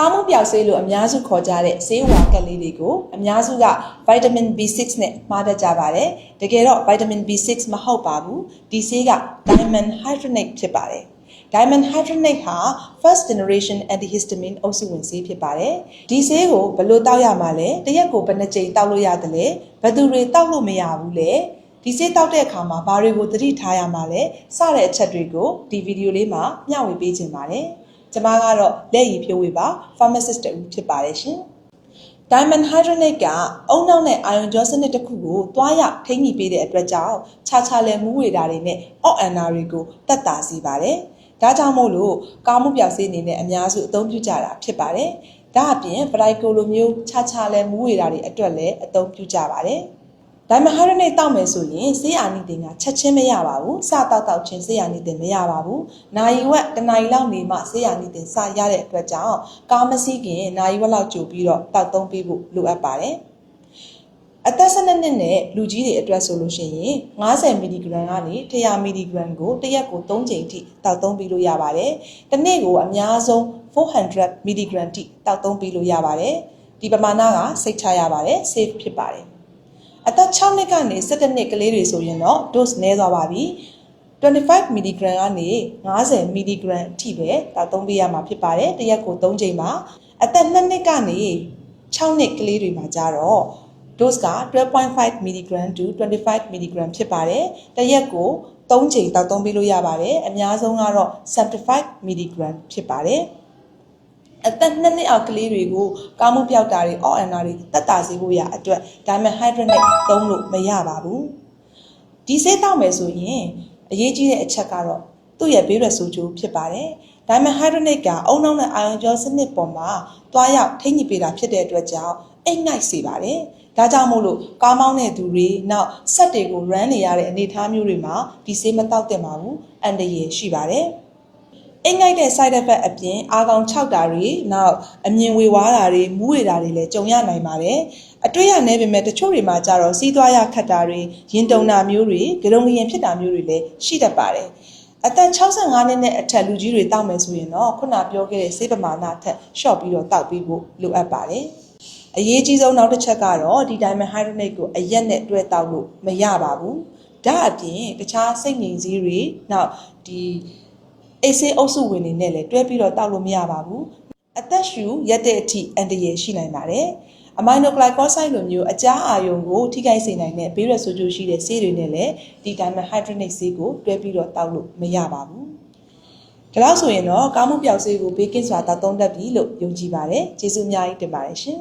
ကားမှုပြောက်ဆေးလို့အများစုခေါ်ကြတဲ့ဆေးဝါးကက်လေးတွေကိုအများစုက vitamin B6 နဲ့မှားတတ်ကြပါတယ်တကယ်တော့ vitamin B6 မဟုတ်ပါဘူးဒီဆေးက diamond hydronate ဖြစ်ပါတယ်Diamond hydronate ဟာ first generation antihistamine အုပ်စုဝင်ဆေးဖြစ်ပါတယ်။ဒီဆေးကိုဘယ်လိုတောက်ရမှာလဲ။တရက်ကိုဘယ်နှကြိမ်တောက်လို့ရတယ်လဲ။ဘယ်သူတွေတောက်လို့မရဘူးလဲ။ဒီဆေးတောက်တဲ့အခါမှာဘာတွေကိုသတိထားရမှာလဲ။စတဲ့အချက်တွေကိုဒီဗီဒီယိုလေးမှာမျှဝေပေးခြင်းပါတယ်။ကျွန်မကတော့လက်ရည်ဖြိုးဝေပါ pharmacist တူဖြစ်ပါတယ်ရှင်။ Diamond hydronate ကအုံနောက်နဲ့အာယွန်ကြောစနစ်တစ်ခုကိုတွားရောက်ထိန်းညှိပေးတဲ့အတွက်ကြောင့်ခြားခြားလဲမူးဝေတာတွေနဲ့အော့အန်နာတွေကိုတက်တာစေပါတယ်။ဒါကြောင့်မို့လို့ကားမှုပြောက်ဆေးအနေနဲ့အများစုအသုံးပြုကြတာဖြစ်ပါတယ်။ဒါအပြင်ဗလိုက်ကိုလိုမျိုးခြားခြားလဲမူးဝေတာတွေအတွက်လည်းအသုံးပြုကြပါတယ်။ Diamond hydronate တောက်မယ်ဆိုရင်ဆေးအာနိသင်ကချက်ချင်းမရပါဘူး။စတောက်ချင်းဆေးအာနိသင်မရပါဘူး။နာရီဝက်တစ်နာရီလောက်နေမှဆေးအာနိသင်စရတဲ့အတွက်ကြောင့်ကားမစီးခင်နာရီဝက်လောက်ကြိုပြီးတော့တောက်သုံးပေးဖို့လိုအပ်ပါတယ်။အသက်12နှစ်နဲ့လူကြီးတွေအတွက်ဆိုလို့ရှိရင်50 mg ကနေ100 mg ကိုတစ်ရက်ကို3ချိန်ထိတောက်သုံးပြီးလို့ရပါတယ်။တစ်နေ့ကိုအများဆုံး400 mg ထိတောက်သုံးပြီးလို့ရပါတယ်။ဒီပမာဏကစိတ်ချရပါတယ် safe ဖြစ်ပါတယ်။အသက်6နှစ်ကနေ17နှစ်ကလေးတွေဆိုရင်တော့ dose နည်းသွားပါပြီ။25 mg ကနေ50 mg အထိပဲတောက်သုံးပေးရမှာဖြစ်ပါတယ်။တစ်ရက်ကို3ချိန်ပါ။အသက်2နှစ်ကနေ6နှစ်ကလေးတွေမှာကြတော့dose က12.5 mg to 25 mg ဖြစ်ပါတယ်။တစ်ရက်ကို3ချိန်တောက်သုံးပေးလို့ရပါတယ်။အများဆုံးကတော့75 mg ဖြစ်ပါတယ်။အသက်2နှစ်အောက်ကလေးတွေကိုကားမှုပြောက်တာတွေအော့အန်နာတွေတက်တာစေဖို့ရအတွက် Diamond hydronate သုံးလို့မရပါဘူး။ဒီဆေးတောက်မယ်ဆိုရင်အရေးကြီးတဲ့အချက်ကတော့သူ့ရဲ့ဘေးရွက်ဆိုးကျိုးဖြစ်ပါတယ်။ Diamond hydronate ကအုံနောက်နဲ့အာယွန်ကြောစနစ်ပေါ်မှာတွားရောက်ထိန်းညှိပေးတာဖြစ်တဲ့အတွက်ကြောင့်အိတ်ငိုက်စေပါတယ်။ဒါကြောင့်မို့လို့ကားမောင်းတဲ့သူတွေနောက်ဆက်တွေကို run နေရတဲ့အနေအထားမျိုးတွေမှာဒီဆေးမတောက်သင့်ပါဘူးအန္တရာယ်ရှိပါတယ်အိမ်ငိုက်တဲ့ side effect အပြင်အာကောင်ခြောက်တာတွေနောက်အမြင်ဝေဝါးတာတွေမူးဝေတာတွေလည်းကြုံရနိုင်ပါတယ်အတွေ့ရနေပေမဲ့တချို့တွေမှာကြတော့စီးသွားရခတ်တာတွေရင်တုန်တာမျိုးတွေကြုံရင်ဖြစ်တာမျိုးတွေလည်းရှိတတ်ပါတယ်အသက်65နှစ်နဲ့အထက်လူကြီးတွေတောက်မယ်ဆိုရင်တော့ခုနပြောခဲ့တဲ့ဆေးပမာဏထက်ရှော့ပြီးတော့တောက်ပြီးဖို့လိုအပ်ပါတယ်အရေးကြီးဆုံးနောက်တစ်ချက်ကတော့ဒီ Diamond hydronate ကိုအရက်နဲ့တွဲတောက်လို့မရပါဘူးဒါအပြင်တခြားစိတ်ငြိမ်ဆေးတွေနောက်ဒီအေးဆေးအုပ်စုဝင်တွေနဲ့လည်းတွဲပြီးတော့တောက်လို့မရပါဘူးအသက်ရှူရက်တဲ့အထိအန္တရာယ်ရှိနိုင်ပါတယ်အမိုင်နိုဂလိုက်ကော့ဆိုက်လိုမျိုးအကြားအာရုံကိုထိခိုက်စေနိုင်တဲ့ဘေးရွက်ဆိုးကျိုးရှိတဲ့ဆေးတွေနဲ့လည်းဒီ Diamond hydronate ဆေးကိုတွဲပြီးတော့တောက်လို့မရပါဘူးဒါလို့ဆိုရင်တော့ကားမှုပြောက်ဆေးကိုဘေးကင်းစွာတောက်သုံးတတ်ပြီလို့ယုံကြည်ပါတယ်ကျေးဇူးအများကြီးတင်ပါတယ်ရှင်